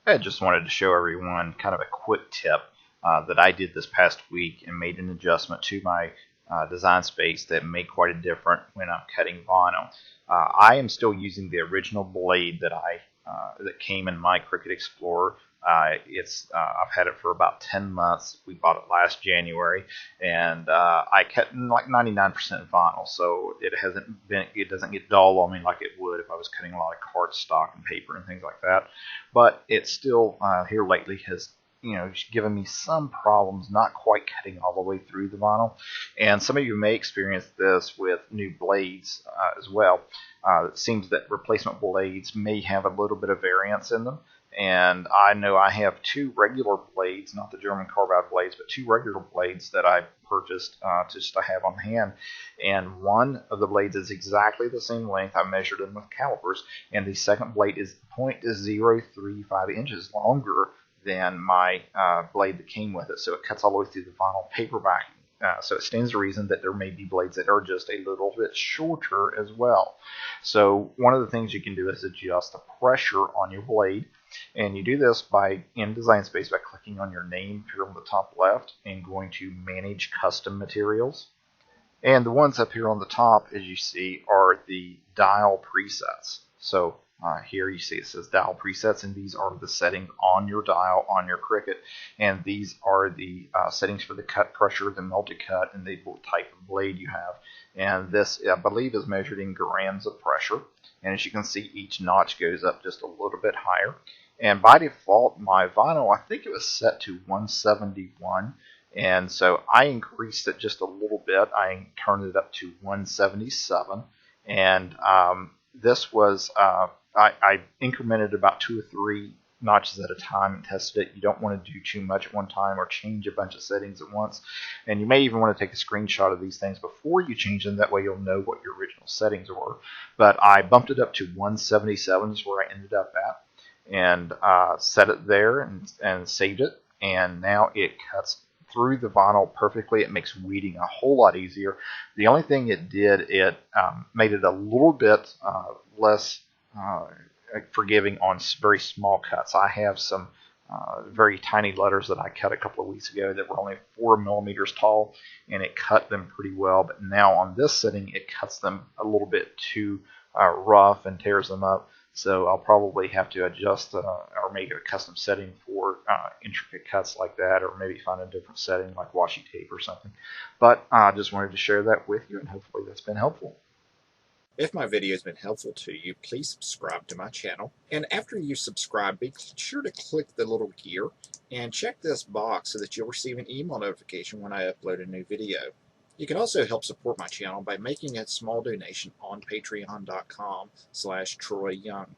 I just wanted to show everyone kind of a quick tip that I did this past week and made an adjustment to my design space that made quite a difference when I'm cutting vinyl. I am still using the original blade that came in my Cricut Explorer. I've had it for about 10 months. We bought it last January, and I cut in like 99% vinyl, so it doesn't get dull on me like it would if I was cutting a lot of cardstock and paper and things like that. But it still here lately has given me some problems not quite cutting all the way through the vinyl. And some of you may experience this with new blades as well. It seems that replacement blades may have a little bit of variance in them. And I know I have two regular blades, not the German carbide blades, but two regular blades that I purchased just to have on hand. And one of the blades is exactly the same length. I measured them with calipers. And the second blade is 0.035 inches longer than my blade that came with it. So it cuts all the way through the vinyl paperback. So it stands to reason that there may be blades that are just a little bit shorter as well. So one of the things you can do is adjust the pressure on your blade. And you do this in Design Space by clicking on your name here on the top left and going to Manage Custom Materials. And the ones up here on the top, as you see, are the dial presets. So here you see it says dial presets, and these are the settings on your dial on your Cricut. And these are the settings for the cut pressure, the multi-cut, and the type of blade you have. And this, I believe, is measured in grams of pressure. And as you can see, each notch goes up just a little bit higher. And by default, my vinyl, I think it was set to 171. And so I increased it just a little bit. I turned it up to 177. And this was, I incremented about 2 or 3 notches at a time and tested it. You don't want to do too much at one time or change a bunch of settings at once. And you may even want to take a screenshot of these things before you change them. That way you'll know what your original settings were. But I bumped it up to 177 is where I ended up at. And set it there and saved it. And now it cuts through the vinyl perfectly. It makes weeding a whole lot easier. The only thing it did, it made it a little bit less forgiving on very small cuts. I have some very tiny letters that I cut a couple of weeks ago that were only 4 millimeters tall, and it cut them pretty well. But now on this setting, it cuts them a little bit too rough and tears them up. So I'll probably have to adjust or make a custom setting for intricate cuts like that, or maybe find a different setting like washi tape or something. But I just wanted to share that with you, and hopefully that's been helpful. If my video has been helpful to you, please subscribe to my channel. And after you subscribe, be sure to click the little gear and check this box so that you'll receive an email notification when I upload a new video. You can also help support my channel by making a small donation on patreon.com/TroyYoung.